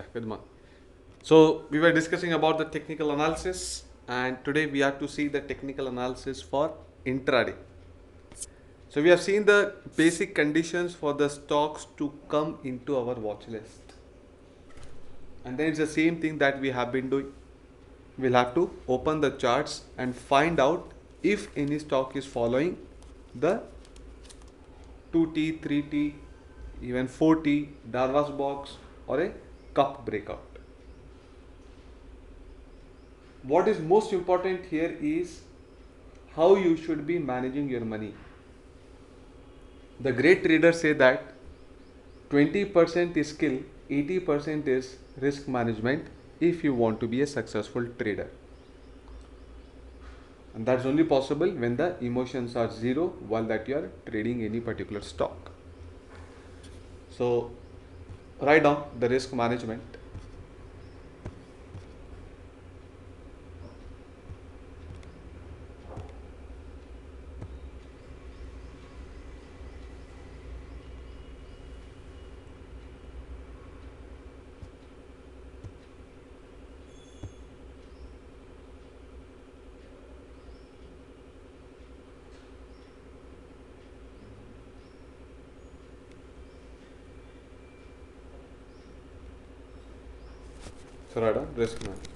Okay, good morning. So we were discussing about the technical analysis, and today we have to see the technical analysis for intraday. So we have seen the basic conditions for the stocks to come into our watch list, and then it's the same thing that we have been doing. We'll have to open the charts and find out if any stock is following the 2T, 3T, even 4T, Darvas box, or a cup breakout. What is most important here is how you should be managing your money. The great traders say that 20% is skill, 80% is risk management if you want to be a successful trader. And that's only possible when the emotions are zero while that you are trading any particular stock. So write down the risk management. So write down risk management.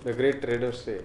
The great traders say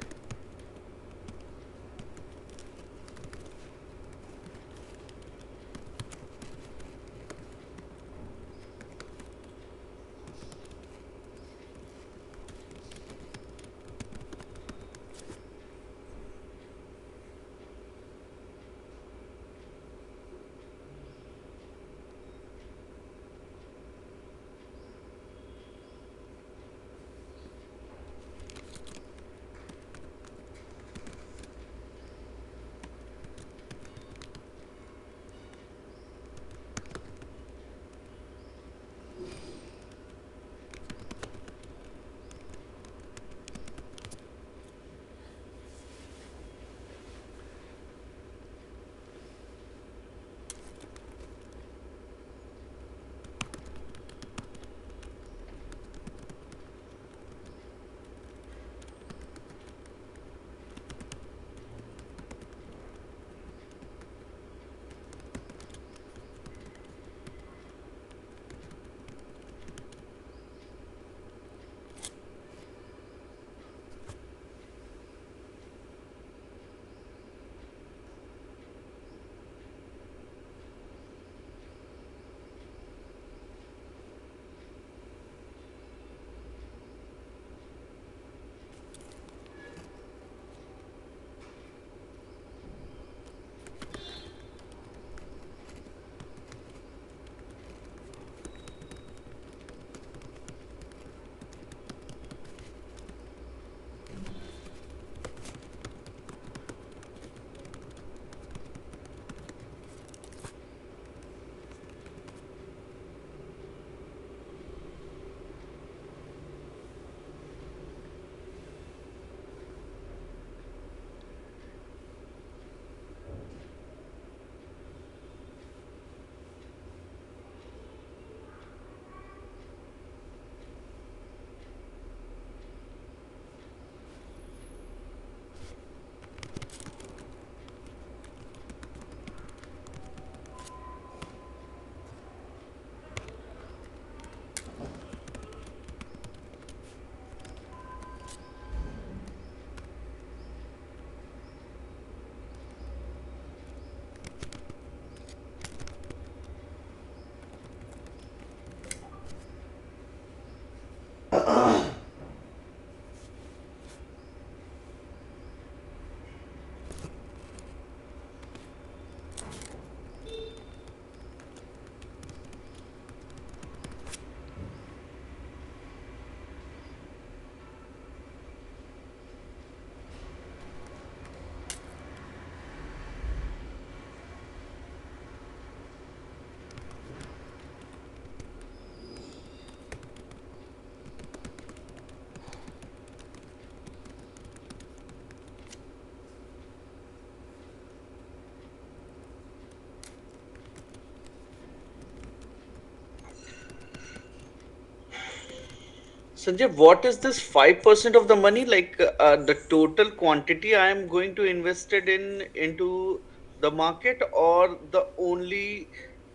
Sanjay, what is this 5% of the money? Like the total quantity I am going to invest it in into the market, or the only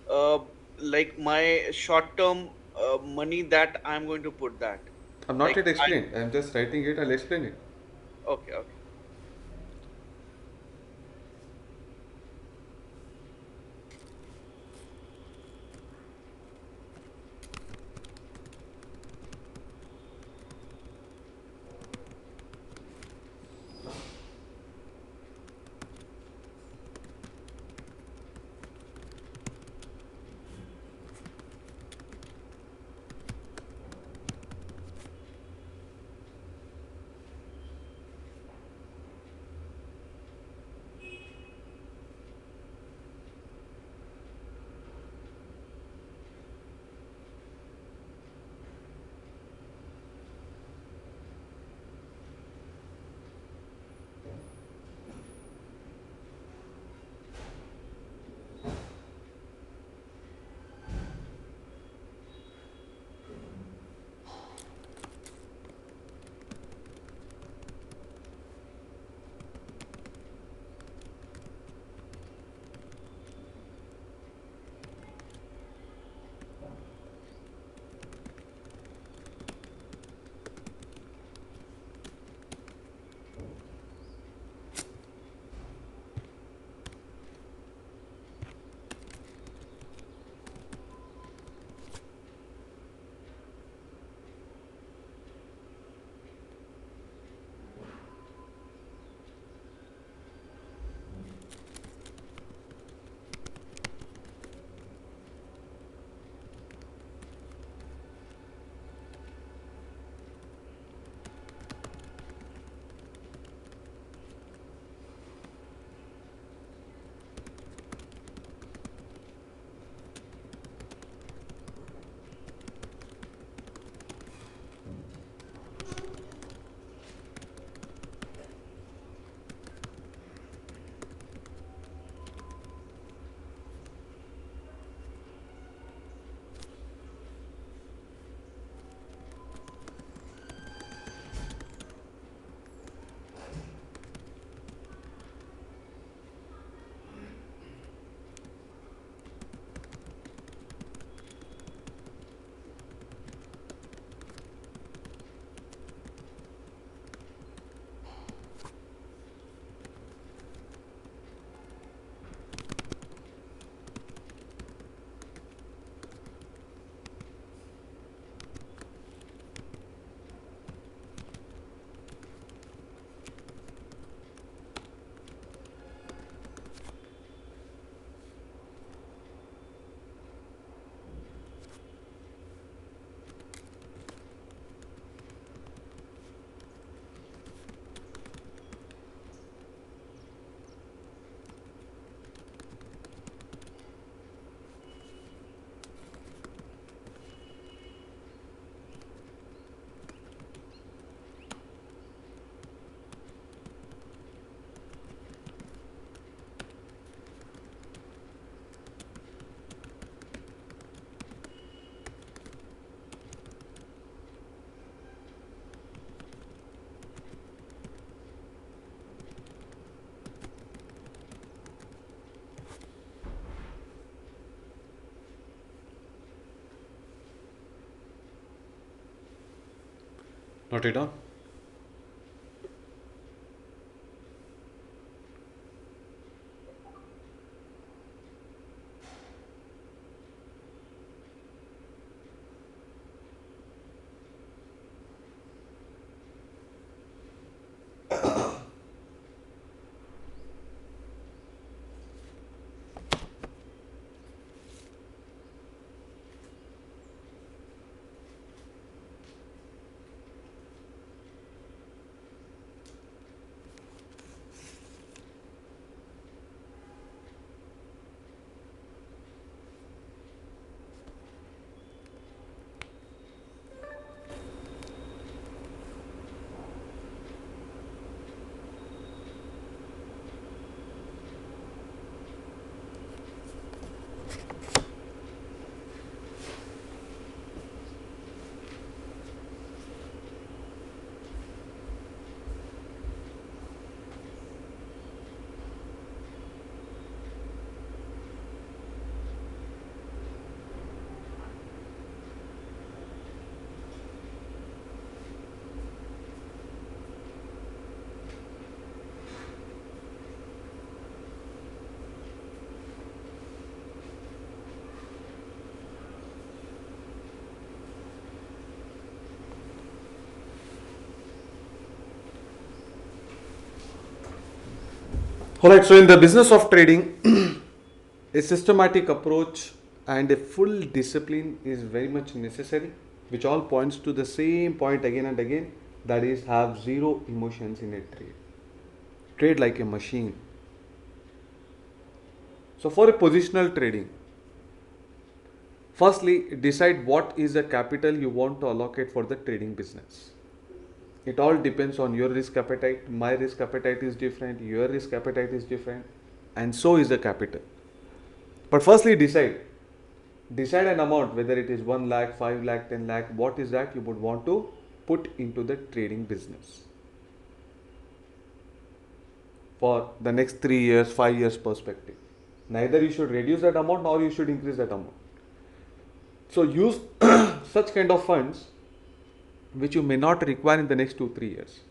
uh, like my short-term money that I'm going to put that? I'm not Like yet explained. I'm just writing it. I'll explain it. okay, okay. Note it down. Alright, so in the business of trading, a systematic approach and a full discipline is very much necessary, which all points to the same point again and again, that is, have zero emotions in a trade. Trade like a machine. So, for a positional trading, firstly, decide what is the capital you want to allocate for the trading business. It all depends on your risk appetite. My risk appetite is different, your risk appetite is different, and so is the capital. But firstly, decide an amount, whether it is 1 lakh, 5 lakh, 10 lakh, what is that you would want to put into the trading business for the next 3 years, 5 years perspective. Neither you should reduce that amount nor you should increase that amount. So use such kind of funds which you may not require in the next 2-3 years,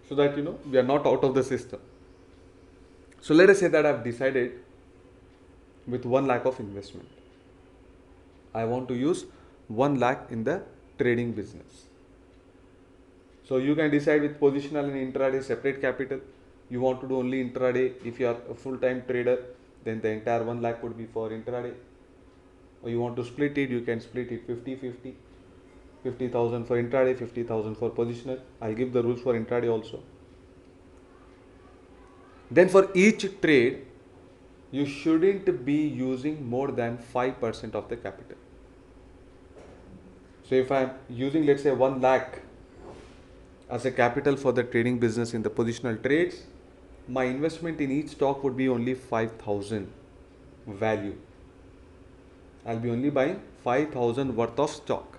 so that we are not out of the system. So let us say that I've decided with 1 lakh of investment, I want to use 1 lakh in the trading business. So you can decide with positional and intraday separate capital. You want to do only intraday. If you are a full-time trader, then the entire 1 lakh would be for intraday. Or you want to split it, you can split it 50-50. 50,000 for intraday, 50,000 for positional. I'll give the rules for intraday also. Then for each trade, you shouldn't be using more than 5% of the capital. So if I'm using, let's say, 1 lakh as a capital for the trading business in the positional trades, my investment in each stock would be only 5,000 value. I'll be only buying 5,000 worth of stock.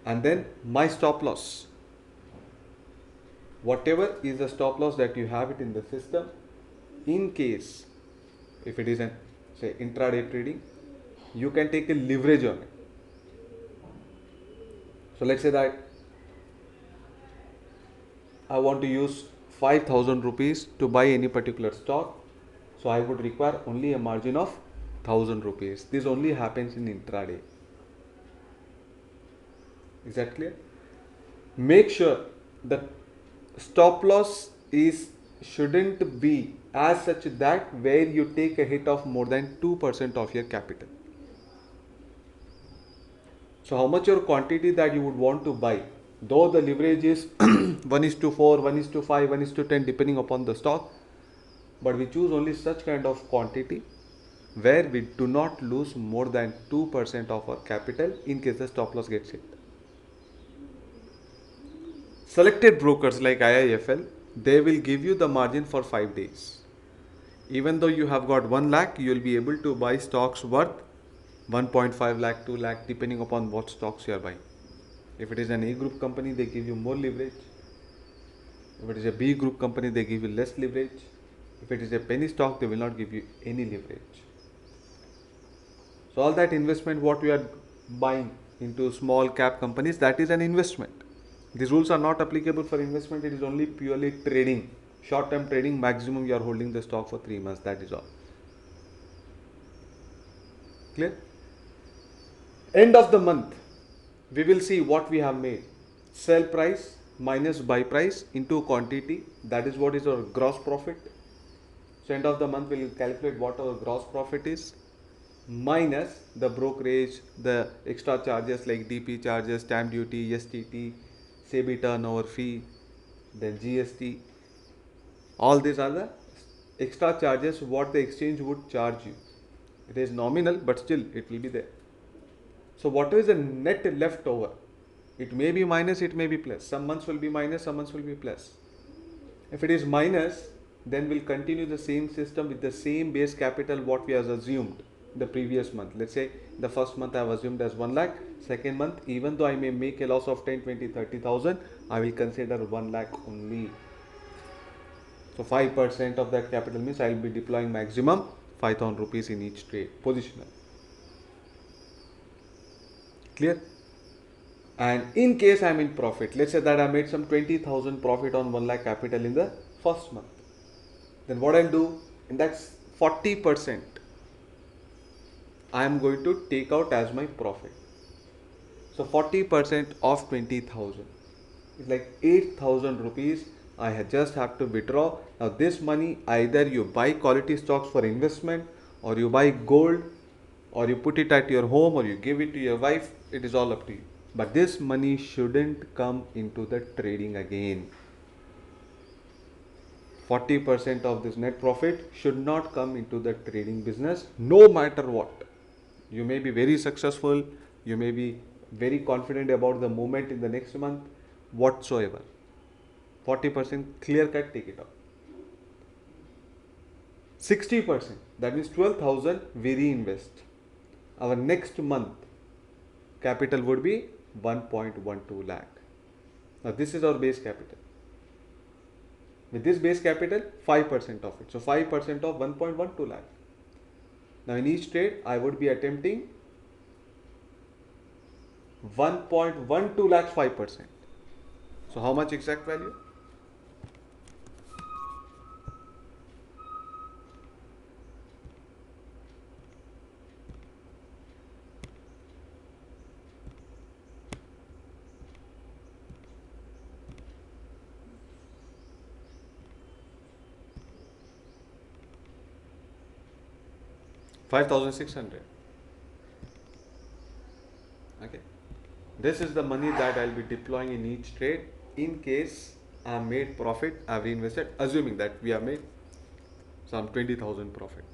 And then my stop loss, whatever is the stop loss that you have it in the system, in case if it is an, say, intraday trading, you can take a leverage on it. So let's say that I want to use 5,000 rupees to buy any particular stock. So I would require only a margin of 1,000 rupees. This only happens in intraday. Is that clear? Make sure the stop loss shouldn't be as such that where you take a hit of more than 2% of your capital. So how much your quantity that you would want to buy, though the leverage is 1:4, 1:5, 1:10 depending upon the stock, but we choose only such kind of quantity where we do not lose more than 2% of our capital in case the stop loss gets hit. Selected brokers like IIFL, they will give you the margin for 5 days. Even though you have got 1 lakh, you will be able to buy stocks worth 1.5 lakh, 2 lakh, depending upon what stocks you are buying. If it is an A group company, they give you more leverage. If it is a B group company, they give you less leverage. If it is a penny stock, they will not give you any leverage. So all that investment what we are buying into small cap companies, that is an investment. These rules are not applicable for investment. It is only purely trading. Short term trading, maximum you are holding the stock for 3 months. That is all. Clear? End of the month, we will see what we have made. Sell price minus buy price into quantity. That is what is our gross profit. So end of the month we will calculate what our gross profit is, minus the brokerage, the extra charges like DP charges, stamp duty, STT, SEBI turnover fee, then GST. All these are the extra charges what the exchange would charge you. It is nominal, but still it will be there. So whatever is the net left over, it may be minus, it may be plus. Some months will be minus, some months will be plus. If it is minus, then we'll continue the same system with the same base capital what we have assumed the previous month. Let's say the first month I have assumed as 1 lakh. Second month, even though I may make a loss of 10, 20, 30,000, I will consider 1 lakh only. So 5% of that capital means I will be deploying maximum 5,000 rupees in each trade, positional. Clear? And in case I am in profit, let's say that I made some 20,000 profit on 1 lakh capital in the first month. Then what I'll do, and that's 40%, I am going to take out as my profit. So 40% of 20,000. It's like 8,000 rupees. Just have to withdraw. Now, this money either you buy quality stocks for investment, or you buy gold, or you put it at your home, or you give it to your wife. It is all up to you. But this money shouldn't come into the trading again. 40% of this net profit should not come into the trading business, no matter what. You may be very successful, you may be very confident about the movement in the next month, whatsoever. 40% clear cut, take it out. 60%, that means 12,000, we reinvest. Our next month capital would be 1.12 lakh. Now, this is our base capital. With this base capital, 5% of it. So, 5% of 1.12 lakh. Now, in each trade, I would be attempting 1.12 lakhs, 5%. So, how much exact value? 5,600. Okay. This is the money that I'll be deploying in each trade in case I made profit, I've reinvested, assuming that we have made some 20,000 profit.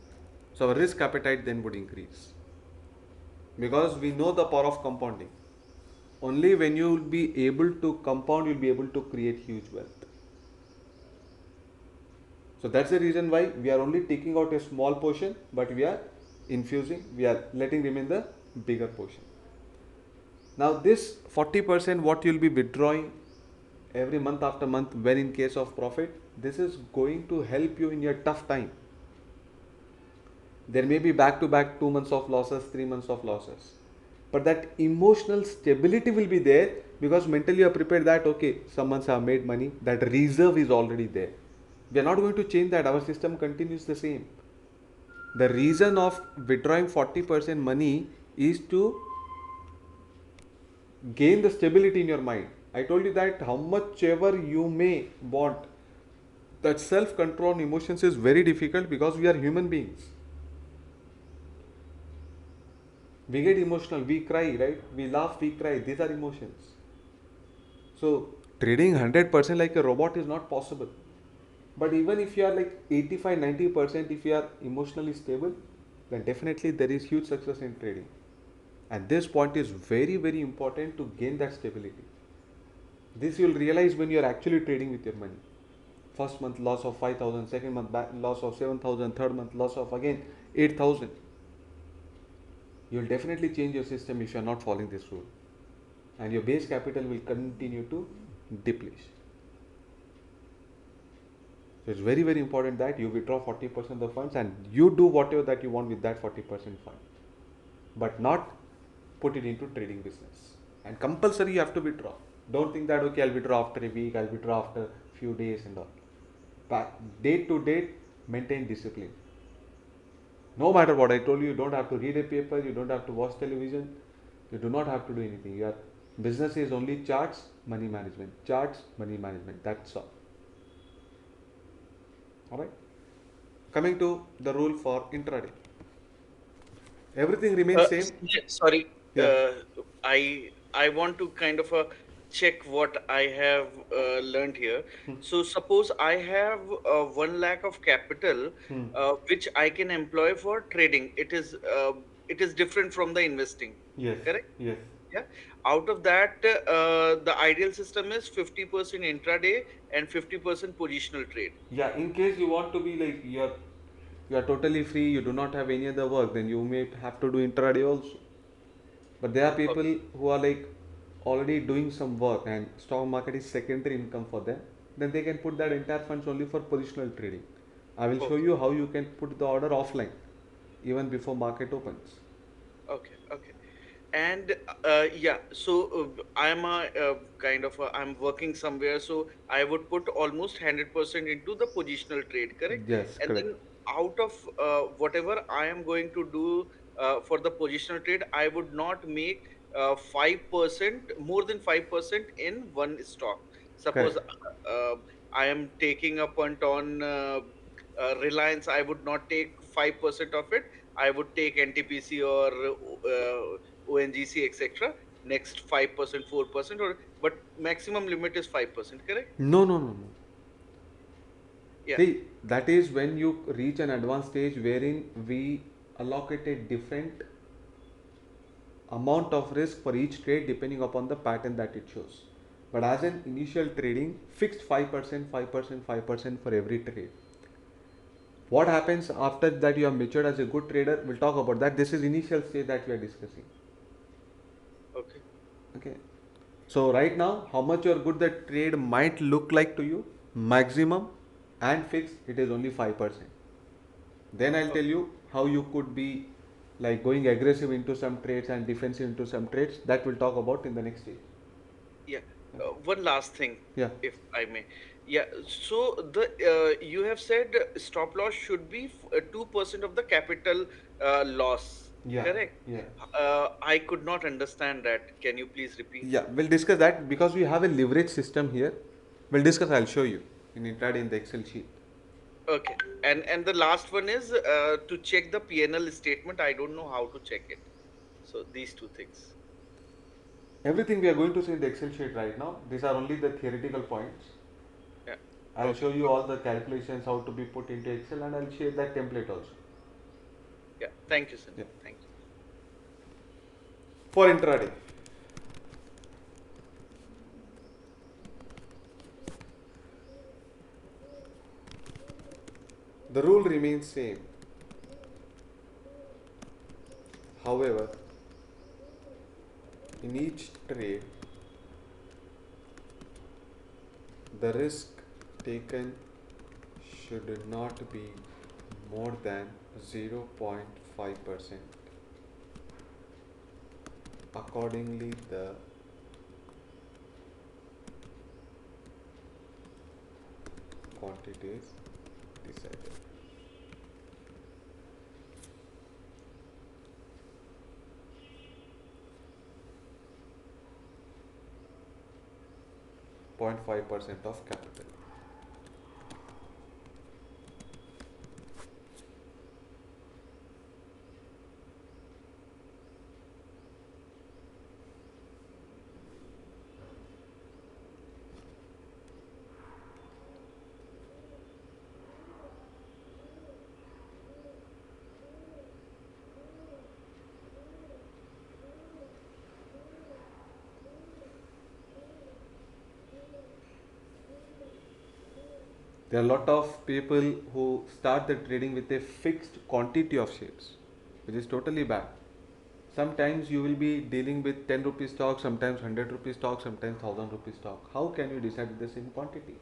So our risk appetite then would increase because we know the power of compounding. Only when you will be able to compound, you'll be able to create huge wealth. So that's the reason why we are only taking out a small portion, but we are infusing, we are letting remain the bigger portion. Now this 40% what you'll be withdrawing every month after month when in case of profit, this is going to help you in your tough time. There may be back to back 2 months of losses, 3 months of losses, but that emotional stability will be there because mentally you are prepared that okay, some months I have made money, that reserve is already there. We are not going to change that, our system continues the same. The reason of withdrawing 40% money is to gain the stability in your mind. I told you that how much ever you may want, that self control on emotions is very difficult because we are human beings. We get emotional, we cry, right? We laugh, we cry. These are emotions. So, trading 100% like a robot is not possible. But even if you are like 85-90%, if you are emotionally stable, then definitely there is huge success in trading. And this point is very, very important to gain that stability. This you will realize when you are actually trading with your money. First month loss of 5,000, second month loss of 7,000, third month loss of again 8,000. You will definitely change your system if you are not following this rule. And your base capital will continue to deplete. So it's very, very important that you withdraw 40% of the funds and you do whatever that you want with that 40% fund. But not put it into trading business. And compulsory you have to withdraw. Don't think that okay, I'll withdraw after a week, I'll withdraw after a few days and all. But date to date, maintain discipline. No matter what I told you, you don't have to read a paper, you don't have to watch television, you do not have to do anything. Your business is only charts, money management. Charts, money management. That's all. Alright. Coming to the rule for intraday. Everything remains same. Sorry, Yeah. I want to kind of check what I have learned here. So suppose I have 1 lakh of capital, Hmm. which I can employ for trading. It is different from the investing, Yes. correct? Yes. Yeah. Out of that, the ideal system is 50% intraday and 50% positional trade. Yeah. In case you want to be like you are totally free, you do not have any other work, then you may have to do intraday also. But there are people Okay. who are like already doing some work and stock market is secondary income for them. Then they can put that entire funds only for positional trading. I will show Okay. you how you can put the order offline even before market opens. Okay. Okay. And yeah, so I'm a kind of I'm working somewhere, so I would put almost 100% into the positional trade, correct? Yes, And correct. then out of whatever I am going to do for the positional trade, I would not make 5%, more than 5% in one stock. Suppose Correct. I am taking a punt on Reliance, I would not take 5% of it. I would take NTPC or ONGC, etc. Next 5%, 4%, or but maximum limit is 5%. Correct? No, no, no, no. Yeah. See, that is when you reach an advanced stage wherein we allocated different amount of risk for each trade depending upon the pattern that it shows. But as an initial trading, fixed 5%, 5%, 5% for every trade. What happens after that you have matured as a good trader, we'll talk about that. This is initial stage that we are discussing. Okay. Okay. So right now, how much you are good the trade might look like to you, maximum and fixed, it is only 5%. Then I'll tell Okay. you how you could be like going aggressive into some trades and defensive into some trades. That we'll talk about in the next stage. Yeah. One last thing, Yeah. if I may. Yeah. So the you have said stop loss should be 2% of the capital loss. Yeah. Correct. Yeah. I could not understand that. Can you please repeat? Yeah. We'll discuss that because we have a leverage system here. We'll discuss. I'll show you in intraday in the Excel sheet. Okay. And the last one is to check the PNL statement. I don't know how to check it. So these two things. Everything we are going to see in the Excel sheet right now, these are only the theoretical points. Yeah. I'll Okay. show you all the calculations how to be put into Excel and I'll share that template also. Yeah. Thank you, Sanjay. Yeah. Thank you. For intraday, the rule remains same. However, in each trade, the risk taken should not be more than 0.5%. Accordingly, the quantity is decided. Point 0.5% of capital. There are a lot of people who start the trading with a fixed quantity of shares, which is totally bad. Sometimes you will be dealing with 10 rupee stock, sometimes 100 rupee stock, sometimes 1000 rupee stock. How can you decide the same quantity?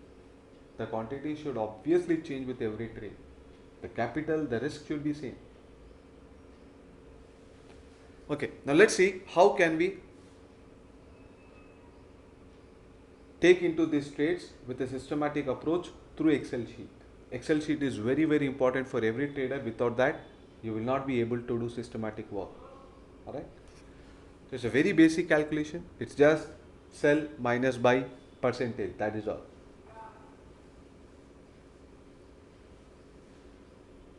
The quantity should obviously change with every trade. The capital, the risk should be same. Okay, now let's see how can we take into these trades with a systematic approach through Excel sheet. Excel sheet is very very important for every trader. Without that, you will not be able to do systematic work. Alright. So it's a very basic calculation. It's just sell minus buy percentage. That is all.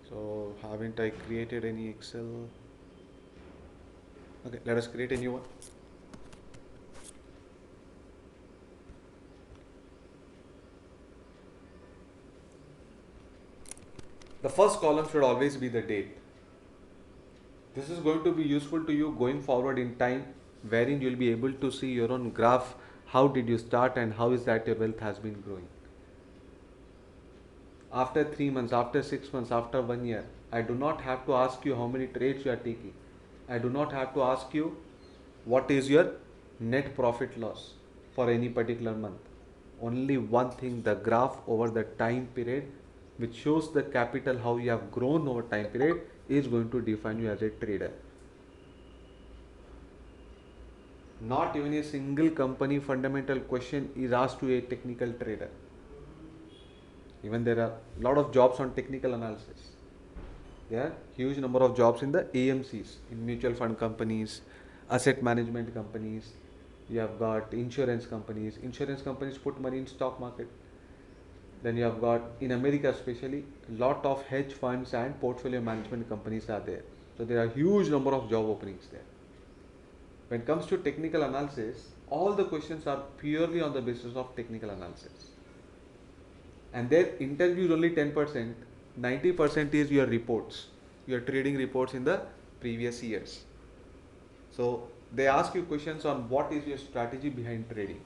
So haven't I created any Excel? Okay, let us create a new one. The first column should always be the date. This is going to be useful to you going forward in time, wherein you will be able to see your own graph. How did you start and how is that your wealth has been growing? After 3 months, after 6 months, after 1 year, I do not have to ask you how many trades you are taking. I do not have to ask you what is your net profit loss for any particular month. Only one thing, the graph over the time period, which shows the capital how you have grown over time period, is going to define you as a trader. Not even a single company fundamental question is asked to a technical trader. Even there are a lot of jobs on technical analysis. There are huge number of jobs in the AMCs, in mutual fund companies, asset management companies, you have got insurance companies. Insurance companies put money in stock market. Then you have got, in America especially, lot of hedge funds and portfolio management companies are there. So there are huge number of job openings there. When it comes to technical analysis, all the questions are purely on the basis of technical analysis. And their interview is only 10%, 90% is your reports, your trading reports in the previous years. So they ask you questions on what is your strategy behind trading.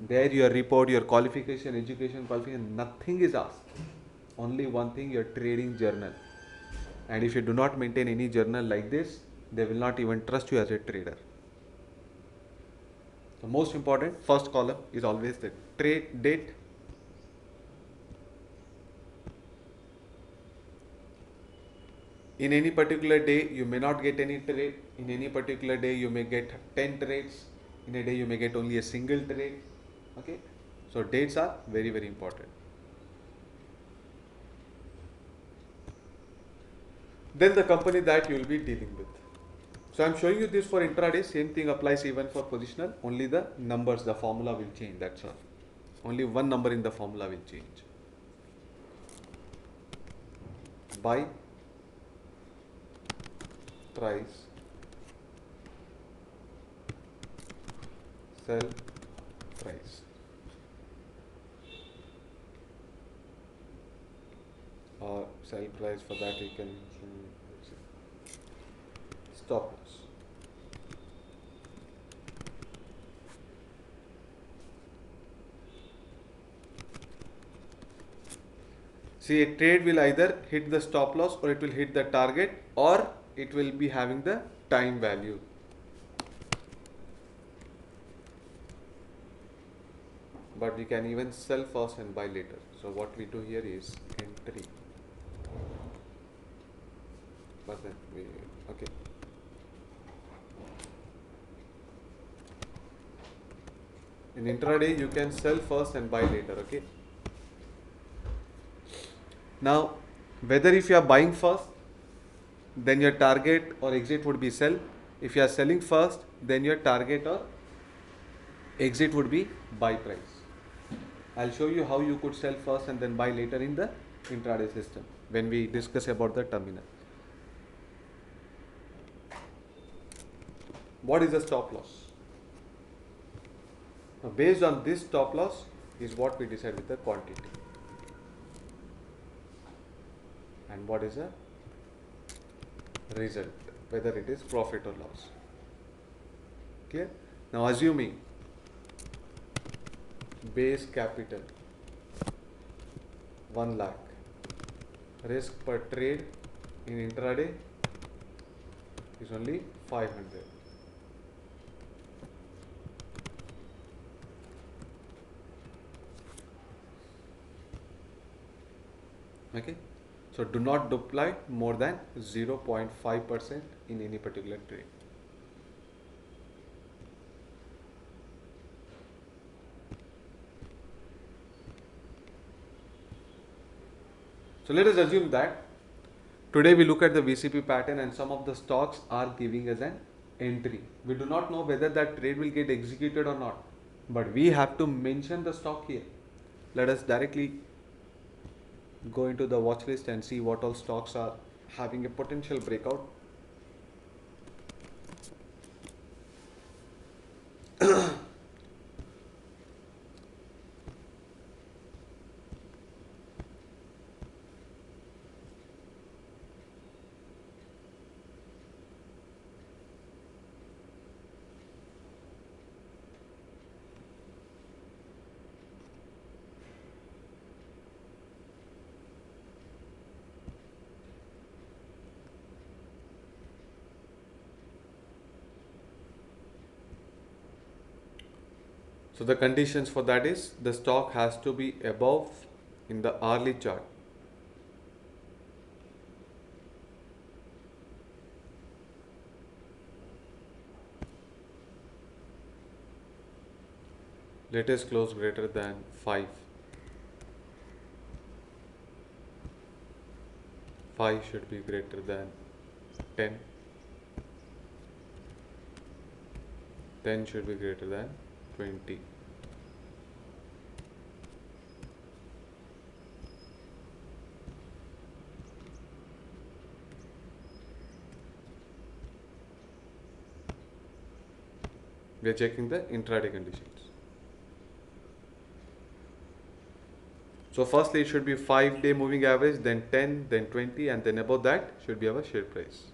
There your report, your qualification, education qualification, nothing is asked. Only one thing, your trading journal. And if you do not maintain any journal like this, they will not even trust you as a trader. The most important first column is always the trade date. In any particular day, you may not get any trade. In any particular day, you may get 10 trades. In a day, you may get only a single trade. Okay, so dates are very, very important. Then the company that you will be dealing with. So I'm showing you this for intraday. Same thing applies even for positional. Only the numbers, the formula will change. That's all. Only one number in the formula will change. Buy, price, sell, price. Or sell price, for that you can stop loss. See, a trade will either hit the stop loss, or it will hit the target, or it will be having the time value. But we can even sell first and buy later. So what we do here is entry. But then we, okay. In intraday, you can sell first and buy later. Okay. Now, whether if you are buying first, then your target or exit would be sell. If you are selling first, then your target or exit would be buy price. I'll show you how you could sell first and then buy later in the intraday system when we discuss about the terminal. What is a stop loss? Now, based on this stop loss is what we decide with the quantity. And what is a result, whether it is profit or loss. Clear? Now assuming base capital 1 lakh, risk per trade in intraday is only 500. Okay, so do not deploy more than 0.5% in any particular trade. So let us assume that today we look at the VCP pattern and some of the stocks are giving us an entry. We do not know whether that trade will get executed or not, but we have to mention the stock here. Let us directly go into the watch list and see what all stocks are having a potential breakout. So the conditions for that is the stock has to be above in the hourly chart. Latest close greater than 5. 5 should be greater than 10. 10 should be greater than 20. We are checking the intraday conditions. So firstly it should be 5-day moving average, then 10, then 20, and then above that should be our share price.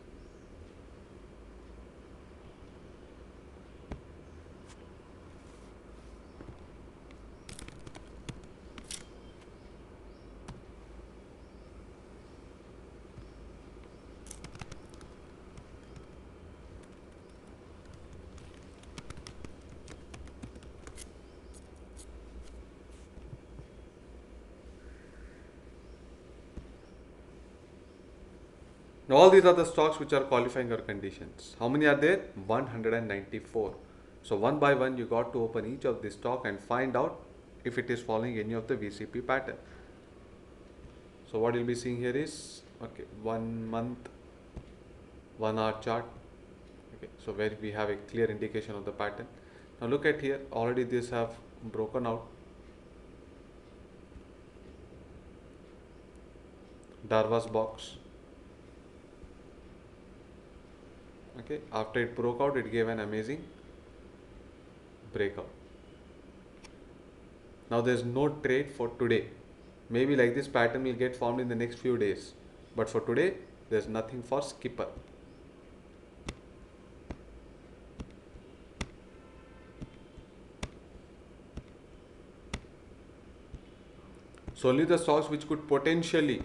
Now all these are the stocks which are qualifying our conditions. How many are there? 194. So one by one you got to open each of this stock and find out if it is following any of the VCP pattern. So what you'll be seeing here is, okay, 1 month, 1 hour chart. Okay, so where we have a clear indication of the pattern. Now look at here, already these have broken out. Darvas box. Okay, after it broke out, it gave an amazing breakout. Now there is no trade for today. Maybe like this pattern will get formed in the next few days, but for today there is nothing for skipper. So only the stocks which could potentially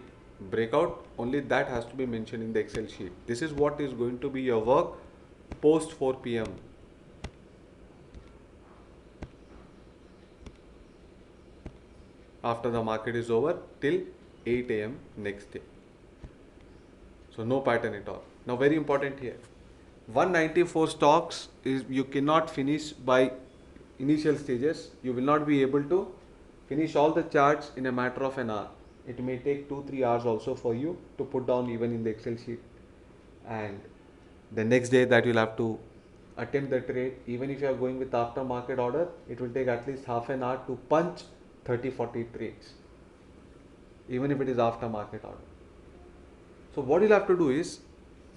break out, only that has to be mentioned in the Excel sheet. This is what is going to be your work post 4 p.m. after the market is over till 8 a.m. next day. So no pattern at all. Now very important here, 194 stocks is you cannot finish by initial stages. You will not be able to finish all the charts in a matter of an hour. It may take 2-3 hours also for you to put down even in the Excel sheet, and the next day that you'll have to attempt the trade. Even if you are going with aftermarket order, it will take at least half an hour to punch 30-40 trades, even if it is aftermarket order. So what you'll have to do is,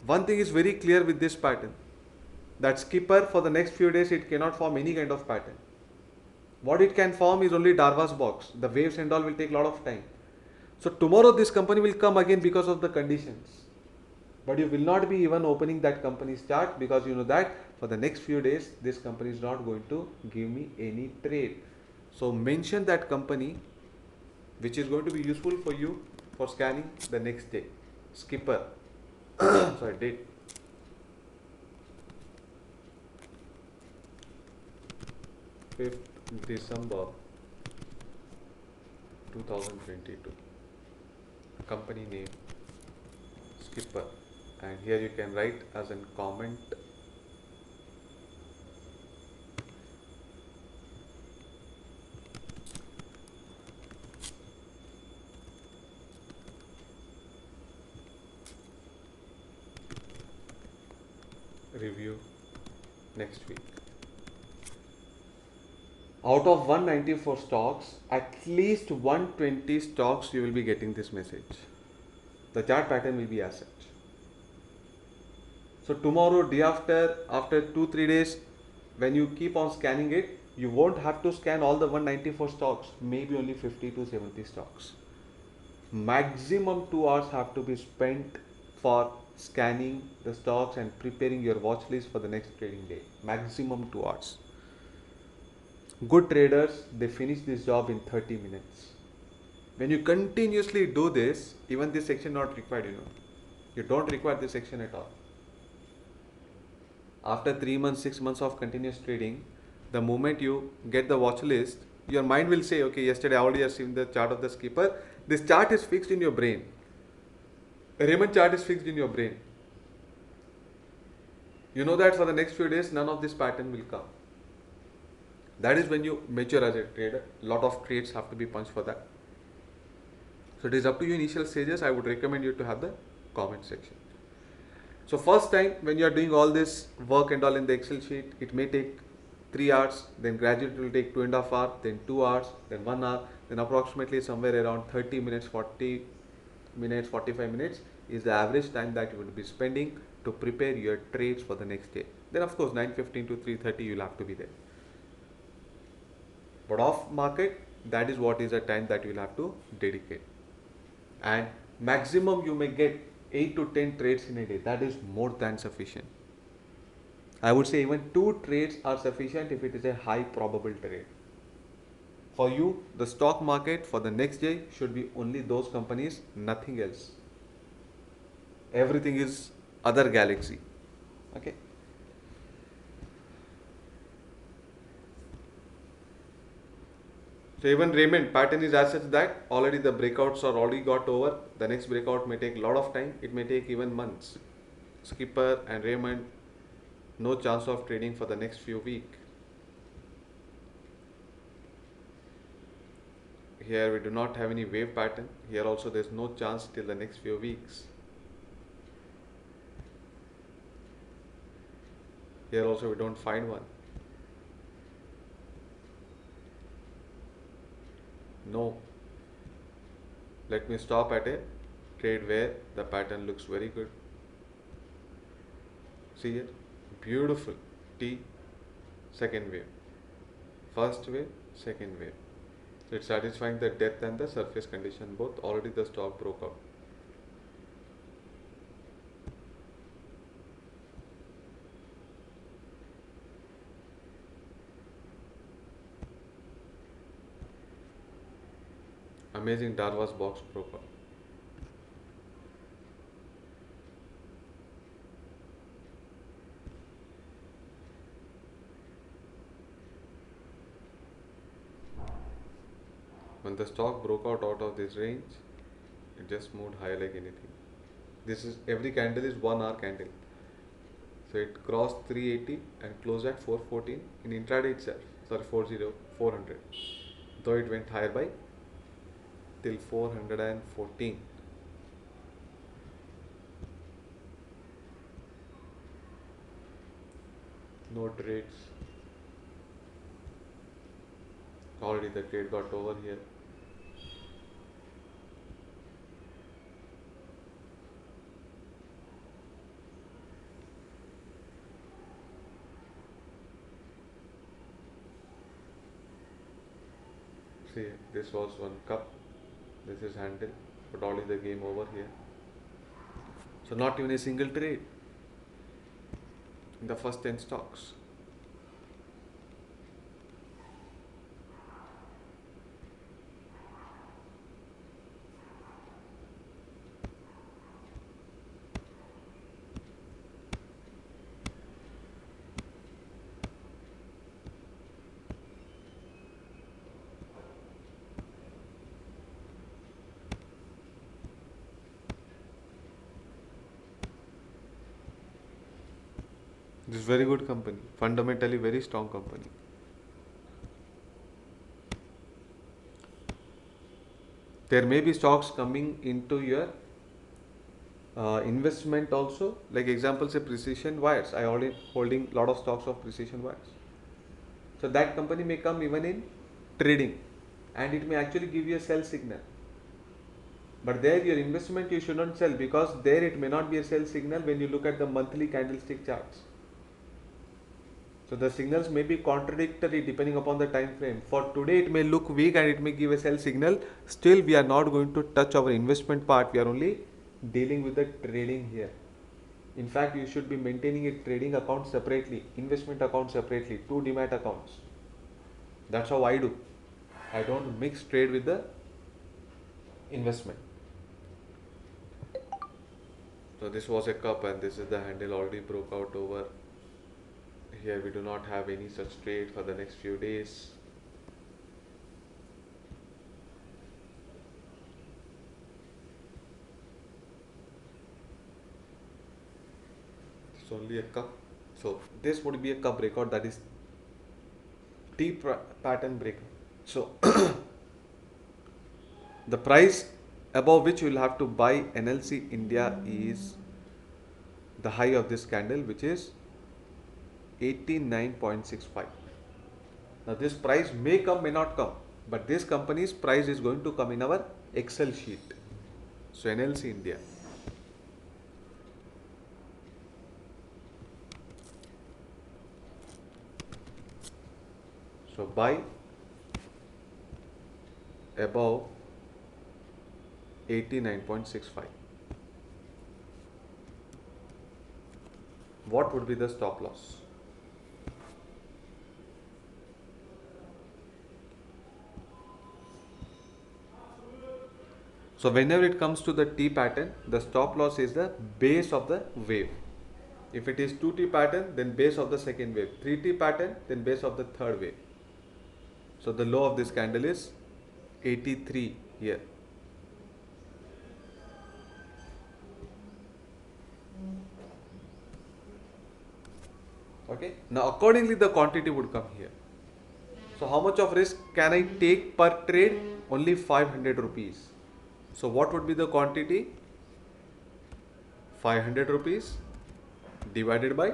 one thing is very clear with this pattern, that skipper for the next few days it cannot form any kind of pattern. What it can form is only Darvas box. The waves and all will take a lot of time. So tomorrow this company will come again because of the conditions, but you will not be even opening that company's chart, because you know that for the next few days this company is not going to give me any trade. So mention that company which is going to be useful for you for scanning the next day. Skipper. Sorry, date. December 2022. Company name Skipper, and here you can write as a comment review next week. Out of 194 stocks, at least 120 stocks you will be getting this message. The chart pattern will be as such. So tomorrow, day after 2-3 days, when you keep on scanning it, you won't have to scan all the 194 stocks, maybe only 50 to 70 stocks. Maximum 2 hours have to be spent for scanning the stocks and preparing your watch list for the next trading day. Maximum 2 hours. Good traders, they finish this job in 30 minutes. When you continuously do this, even this section not required, you don't require this section at all. After 3 months, 6 months of continuous trading, the moment you get the watch list, your mind will say, okay, yesterday I already have seen the chart of the skipper. This chart is fixed in your brain. A Raymond chart is fixed in your brain. You know that for the next few days, none of this pattern will come. That is when you mature as a trader. Lot of trades have to be punched for that. So it is up to you initial stages. I would recommend you to have the comment section. So first time when you are doing all this work and all in the Excel sheet, it may take 3 hours, then gradually it will take 2.5 hours, then 2 hours, then 1 hour, then approximately somewhere around 30 minutes, 40 minutes, 45 minutes is the average time that you will be spending to prepare your trades for the next day. Then of course 9:15 to 3:30 you'll have to be there. But off market, that is what is the time that you'll have to dedicate. And maximum you may get 8 to 10 trades in a day. That is more than sufficient. I would say even 2 trades are sufficient if it is a high probable trade. For you, the stock market for the next day should be only those companies, nothing else. Everything is other galaxy. Okay. So even Raymond pattern is as such that already the breakouts are already got over. The next breakout may take a lot of time. It may take even months. Skipper and Raymond, no chance of trading for the next few weeks. Here we do not have any wave pattern. Here also there is no chance till the next few weeks. Here also we don't find one. No. Let me stop at a trade where the pattern looks very good. See here, beautiful T, second wave, first wave, second wave. So it's satisfying the depth and the surface condition both. Already the stock broke out. Amazing Darvas box broke out. When the stock broke out of this range, it just moved higher like anything. This is every candle is 1 hour candle. So it crossed 380 and closed at 414 in intraday itself. Sorry, 400. Though it went higher by till 414. No trades. Already the trade got over here. See, this was one cup, this is handle, but already the game over here. So not even a single trade in the first 10 stocks. This is very good company, fundamentally very strong company. There may be stocks coming into your investment also, like example say Precision Wires. I already holding lot of stocks of Precision Wires. So that company may come even in trading and it may actually give you a sell signal. But there your investment you should not sell, because there it may not be a sell signal when you look at the monthly candlestick charts. So the signals may be contradictory depending upon the time frame. For today it may look weak and it may give a sell signal. Still we are not going to touch our investment part. We are only dealing with the trading here. In fact, you should be maintaining a trading account separately, investment account separately, 2 demat accounts. That's how I do. I don't mix trade with the investment. So this was a cup and this is the handle, already broke out over. Here we do not have any such trade for the next few days. It's only a cup. So this would be a cup breakout, that is T pattern breakout. So the price above which you will have to buy NLC India is the high of this candle, which is 89.65. Now this price may come, may not come, but this company's price is going to come in our Excel sheet. So NLC India. So buy above 89.65. What would be the stop loss? So whenever it comes to the T pattern, the stop loss is the base of the wave. If it is 2T pattern, then base of the second wave. 3T pattern, then base of the third wave. So the low of this candle is 83 here. Okay. Now accordingly the quantity would come here. So how much of risk can I take per trade? Only 500 rupees. So what would be the quantity? 500 rupees divided by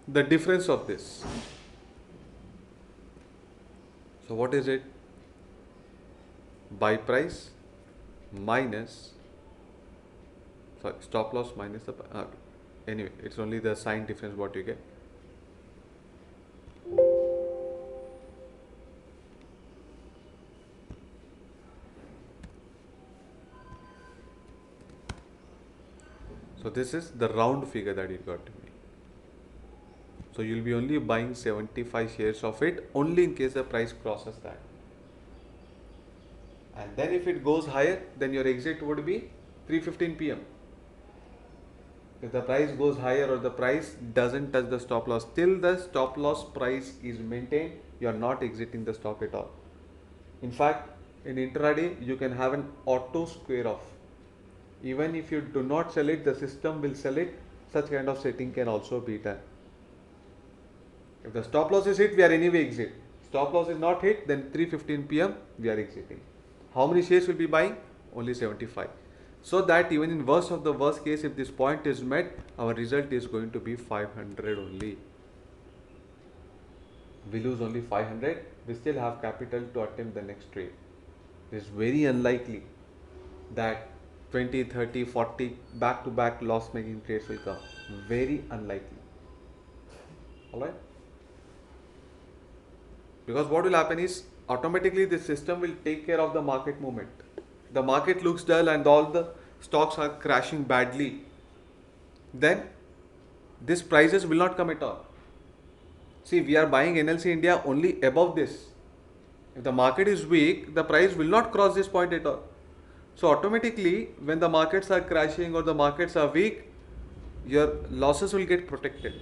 the difference of this. So what is it? Buy price minus, sorry, stop loss minus the, anyway, it's only the sign difference what you get. So this is the round figure that it got to me. So you'll be only buying 75 shares of it only in case the price crosses that. And then if it goes higher, then your exit would be 3:15 p.m. If the price goes higher or the price doesn't touch the stop loss, till the stop loss price is maintained, you are not exiting the stock at all. In fact, in intraday, you can have an auto square off. Even if you do not sell it, the system will sell it. Such kind of setting can also be done. If the stop loss is hit, we are anyway exit. Stop loss is not hit, then 3:15 p.m. we are exiting. How many shares will be buying? Only 75. So that even in worst of the worst case, if this point is met, our result is going to be 500 only. We lose only 500. We still have capital to attempt the next trade. It is very unlikely that 20, 30, 40 back-to-back loss-making trades will come. Very unlikely. Alright? Because what will happen is automatically the system will take care of the market movement. The market looks dull and all the stocks are crashing badly. Then these prices will not come at all. See, we are buying NLC India only above this. If the market is weak, the price will not cross this point at all. So automatically, when the markets are crashing or the markets are weak, your losses will get protected.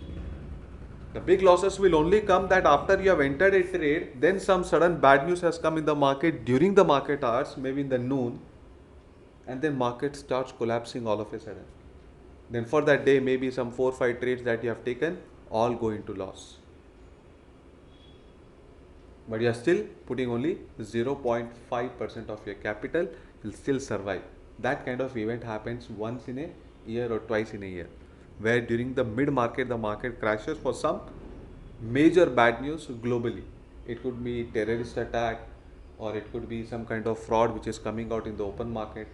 The big losses will only come that after you have entered a trade, then some sudden bad news has come in the market during the market hours, maybe in the noon, and then market starts collapsing all of a sudden. Then for that day, maybe some 4 or 5 trades that you have taken all go into loss. But you are still putting only 0.5% of your capital, you'll still survive. That kind of event happens once in a year or twice in a year, where during the mid market the market crashes for some major bad news globally. It could be terrorist attack or it could be some kind of fraud which is coming out in the open market.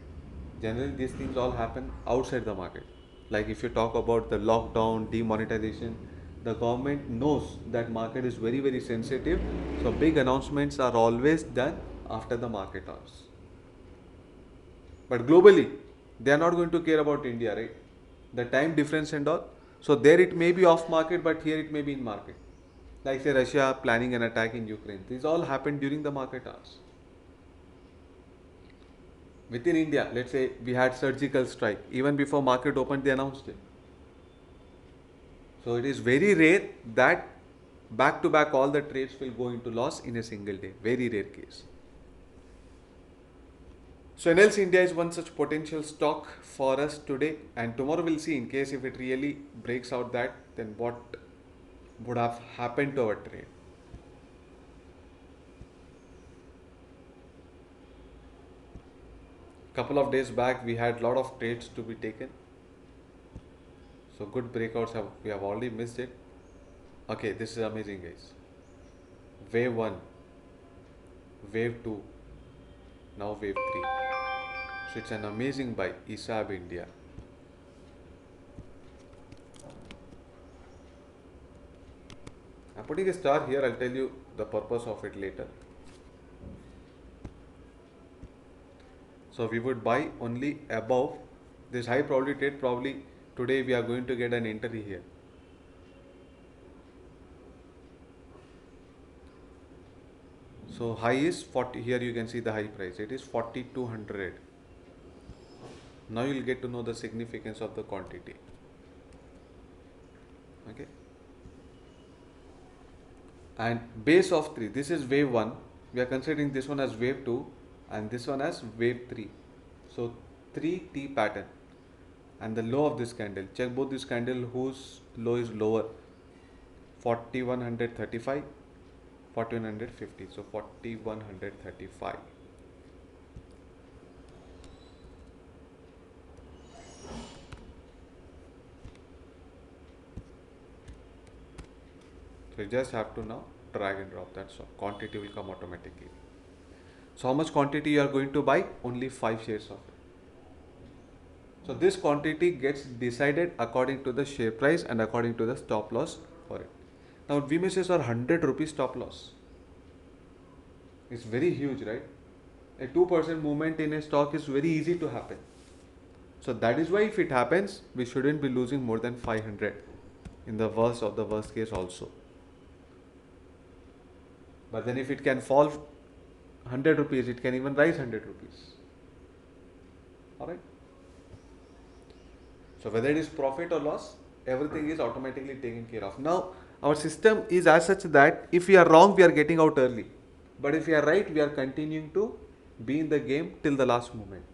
Generally these things all happen outside the market. Like if you talk about the lockdown, demonetization, the government knows that market is very very sensitive, so big announcements are always done after the market hours. But globally, they are not going to care about India, right? The time difference and all. So there it may be off market, but here it may be in market. Like say Russia planning an attack in Ukraine. These all happened during the market hours. Within India, let's say we had surgical strike. Even before market opened, they announced it. So it is very rare that back to back all the trades will go into loss in a single day. Very rare case. So NLC India is one such potential stock for us today, and tomorrow we'll see in case if it really breaks out that, then what would have happened to our trade. Couple of days back we had lot of trades to be taken. So good breakouts we have already missed it. Okay, this is amazing guys. wave 1, wave 2, now wave 3. So it's an amazing buy, ESAB India. I'm putting a star here, I'll tell you the purpose of it later. So we would buy only above this high probability trade. Probably today we are going to get an entry here. So high is 40, here you can see the high price, it is 4200. Now you'll get to know the significance of the quantity. Okay. And base of 3, this is wave 1, we are considering this one as wave 2 and this one as wave 3. So 3T pattern and the low of this candle, check both this candle whose low is lower, 4135, 4150, so 4135. So you just have to now drag and drop, that's all. Quantity will come automatically. So how much quantity you are going to buy? Only 5 shares of it. So this quantity gets decided according to the share price and according to the stop loss for it. Now we may say, sir, 100 rupees stop loss. It's very huge, right? A 2% movement in a stock is very easy to happen. So that is why if it happens, we shouldn't be losing more than 500 in the worst of the worst case also. But then if it can fall 100 rupees, it can even rise 100 rupees. Alright? So whether it is profit or loss, everything is automatically taken care of. Now, our system is as such that if we are wrong, we are getting out early. But if we are right, we are continuing to be in the game till the last moment.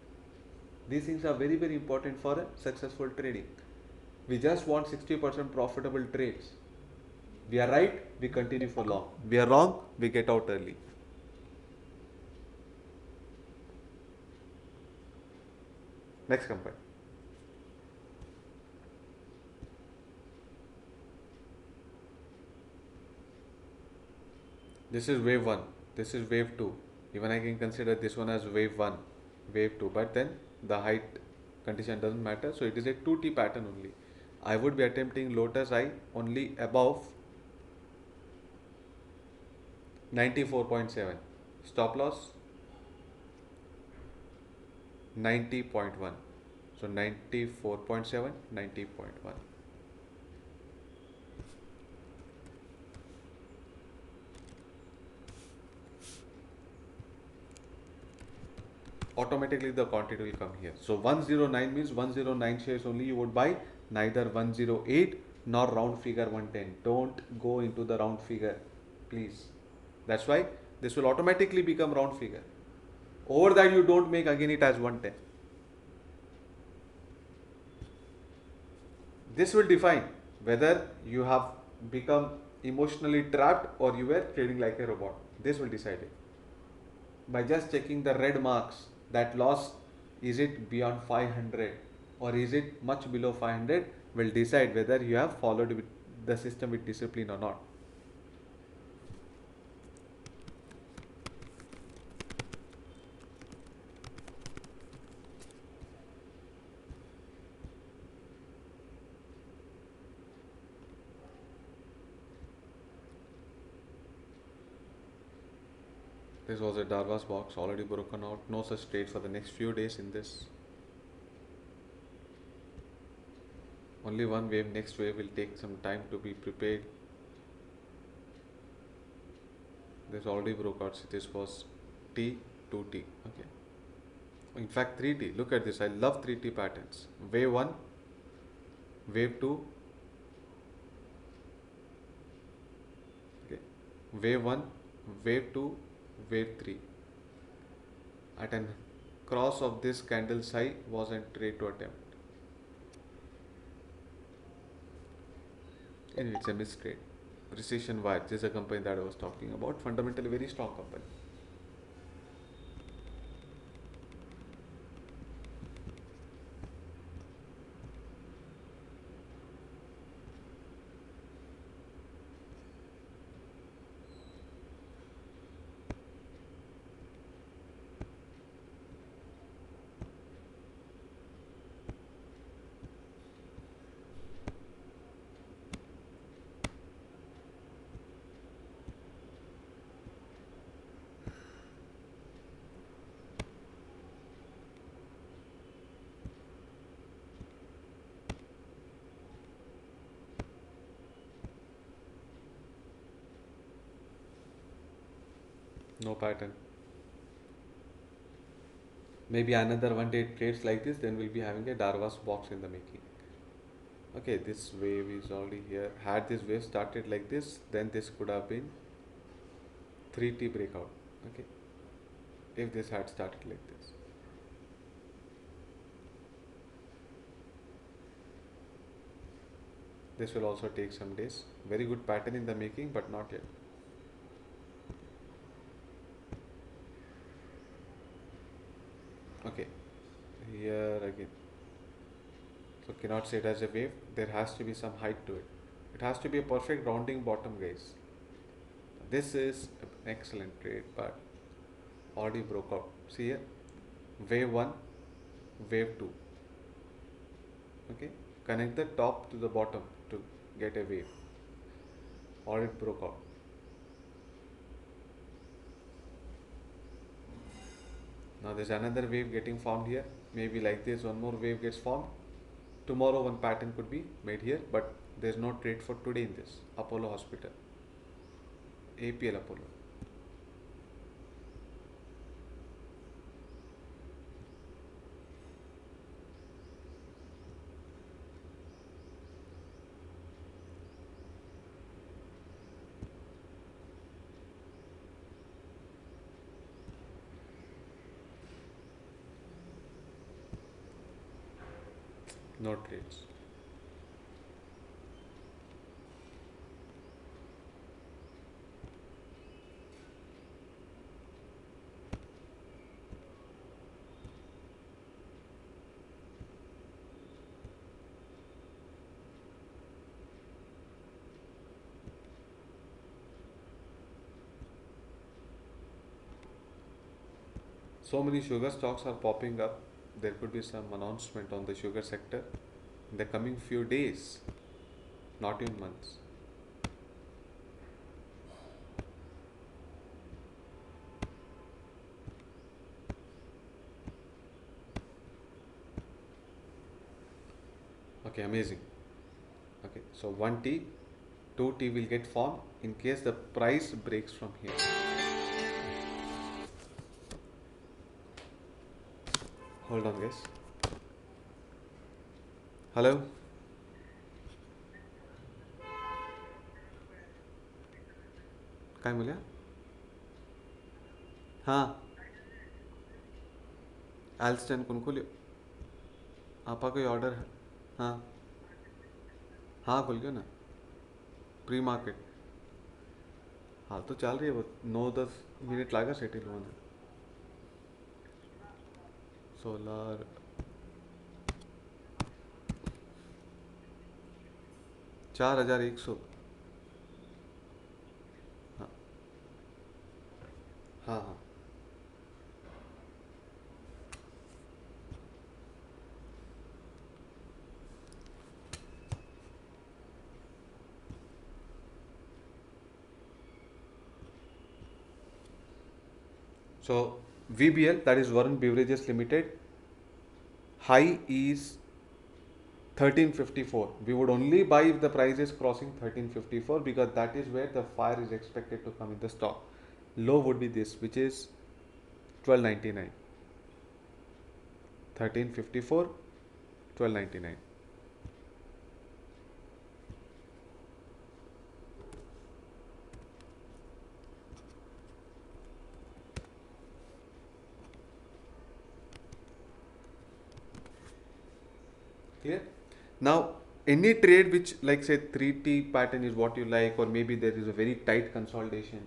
These things are very, very important for a successful trading. We just want 60% profitable trades. We are right, we continue for long. We are wrong, we get out early. Next company. This is wave 1, this is wave 2. Even I can consider this one as wave 1, wave 2, but then the height condition doesn't matter, so it is a 2T pattern only. I would be attempting lotus eye only above 94.7. Stop loss 90.1. So 94.7, 90.1. Automatically the quantity will come here. So 109 means 109 shares only you would buy, neither 108 nor round figure 110. Don't go into the round figure, please. That's why this will automatically become round figure. Over that you don't make again it as 110. This will define whether you have become emotionally trapped or you were trading like a robot. This will decide it. By just checking the red marks, that loss, is it beyond 500 or is it much below 500, will decide whether you have followed with the system with discipline or not. This was a Darvas box already broken out. No such trade for the next few days in this. Only one wave, next wave will take some time to be prepared. This already broke out. So this was T, 2T. Okay. In fact, 3T. Look at this. I love 3T patterns. Wave 1, wave 2. Okay. Wave 1, wave 2, wave 3. At an cross of this candle's high was a trade to attempt. Anyway, it's a missed trade. Precision Wire, this is a company that I was talking about. Fundamentally very strong company. No pattern. Maybe another one day it trades like this, then we'll be having a Darvas box in the making. Okay, this wave is already here. Had this wave started like this, then this could have been 3T breakout. Okay, if this had started like this. This will also take some days. Very good pattern in the making, but not yet. Okay, here again. So cannot say it as a wave. There has to be some height to it. It has to be a perfect rounding bottom, guys. This is an excellent trade, but already broke out. See here, wave 1, wave 2. Okay, connect the top to the bottom to get a wave, or it broke out. Now there's another wave getting formed here. Maybe like this, one more wave gets formed. Tomorrow one pattern could be made here, but there's no trade for today in this. Apollo Hospital, APL Apollo. No trades. So many sugar stocks are popping up. There could be some announcement on the sugar sector in the coming few days, not in months. Okay, amazing. Okay, so 1T, 2T will get formed in case the price breaks from here. Hold on, guys. Hello. काय बोलिया? हाँ, Elston कुनको लियो? आपका कोई order है? हाँ हाँ, खुल गया ना, प्री मार्केट. हाँ तो चल रही है वो, 9-10 मिनट लगा सेटल होने. सोलर 4100. हाँ हाँ हाँ. So VBL, that is Varun Beverages Limited, high is 1354. We would only buy if the price is crossing 1354, because that is where the fire is expected to come in the stock. Low would be this, which is 1299. 1354, 1299. Clear? Now, any trade which, like say 3T pattern is what you like, or maybe there is a very tight consolidation.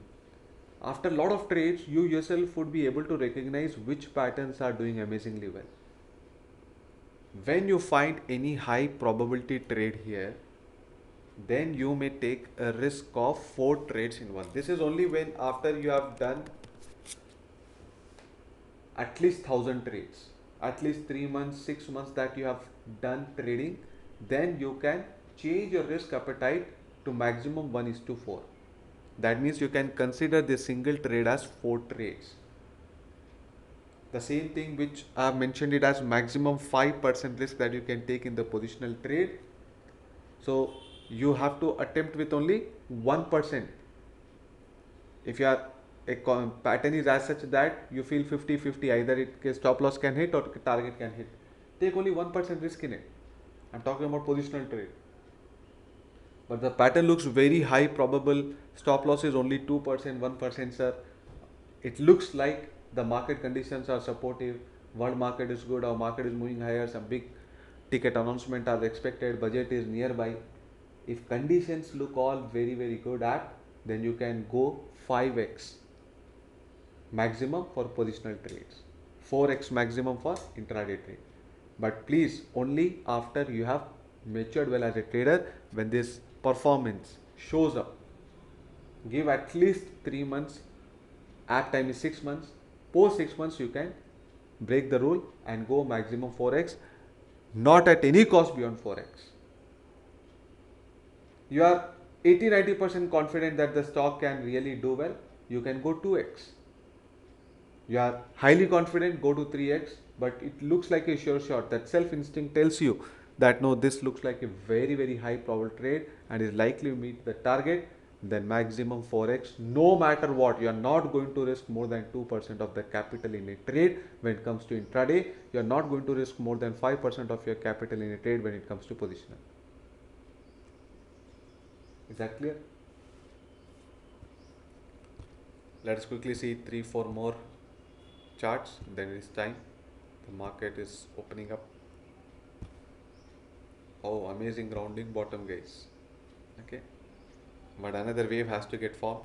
After a lot of trades, you yourself would be able to recognize which patterns are doing amazingly well. When you find any high probability trade here, then you may take a risk of 4 trades in one. This is only when after you have done at least 1000 trades, at least 3 months, 6 months that you have done trading, then you can change your risk appetite to maximum 1:4. That means you can consider this single trade as 4 trades. The same thing which I have mentioned it as maximum 5% risk that you can take in the positional trade. So you have to attempt with only 1%. If you are pattern is as such that you feel 50-50, either stop loss can hit or target can hit. Take only 1% risk in it. I'm talking about positional trade. But the pattern looks very high probable. Stop loss is only 2%, 1%, sir. It looks like the market conditions are supportive. World market is good. Our market is moving higher. Some big ticket announcement are expected. Budget is nearby. If conditions look all very, very good at, then you can go 5x maximum for positional trades, 4x maximum for intraday trade. But please, only after you have matured well as a trader, when this performance shows up. Give at least 3 months, app time is 6 months. Post 6 months, you can break the rule and go maximum 4x, not at any cost beyond 4x. You are 80-90% confident that the stock can really do well, you can go 2x. You are highly confident, go to 3x, but it looks like a sure shot. That self instinct tells you that no, this looks like a very, very high probable trade and is likely to meet the target. Then maximum 4x, no matter what. You are not going to risk more than 2% of the capital in a trade when it comes to intraday. You are not going to risk more than 5% of your capital in a trade when it comes to positional. Is that clear? Let us quickly see 3-4 more charts, then it is time. The market is opening up. Oh, amazing rounding bottom, guys. Okay, but another wave has to get formed.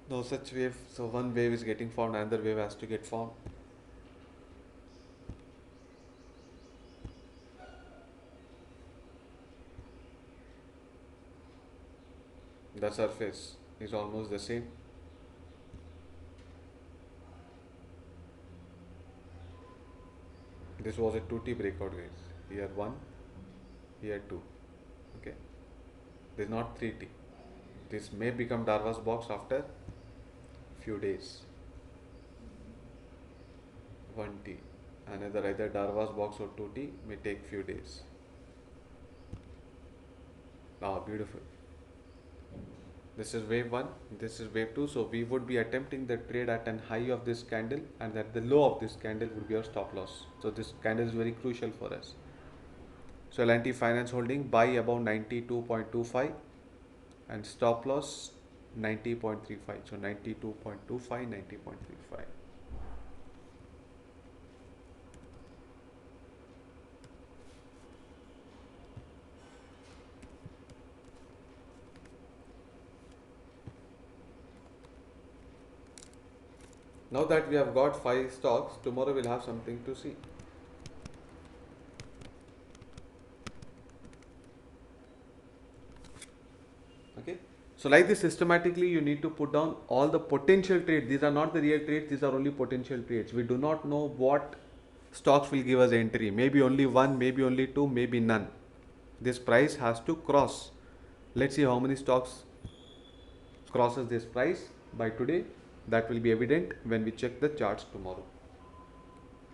No such wave. So one wave is getting formed, another wave has to get formed. The surface is almost the same. This was a 2T breakout, guys. Here 1, here 2. Okay, this is not 3T. This may become Darvas box after few days. 1T, another either Darvas box or 2T may take few days. Ah, beautiful. This is wave 1, this is wave 2. So we would be attempting the trade at an high of this candle, and at the low of this candle would be our stop loss. So this candle is very crucial for us. So L&T Finance Holding, buy above 92.25 and stop loss 90.35. So 92.25, 90.35. Now that we have got 5 stocks, tomorrow we'll have something to see. Okay, so like this, systematically you need to put down all the potential trades. These are not the real trades, these are only potential trades. We do not know what stocks will give us entry. Maybe only one, maybe only two, maybe none. This price has to cross. Let's see how many stocks crosses this price by today. That will be evident when we check the charts tomorrow.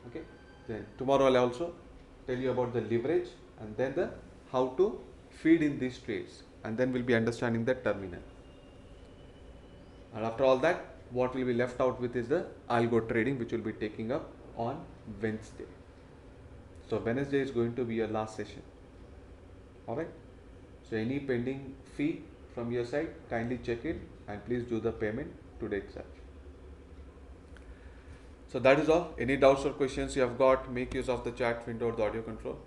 Okay, then tomorrow I'll also tell you about the leverage and then the how to feed in these trades, and then we'll be understanding the terminal. And after all that, what will be left out with is the algo trading, which will be taking up on Wednesday. So Wednesday is going to be your last session. Alright, so any pending fee from your side, kindly check it and please do the payment today itself. So that is all. Any doubts or questions you have got, make use of the chat window or the audio control.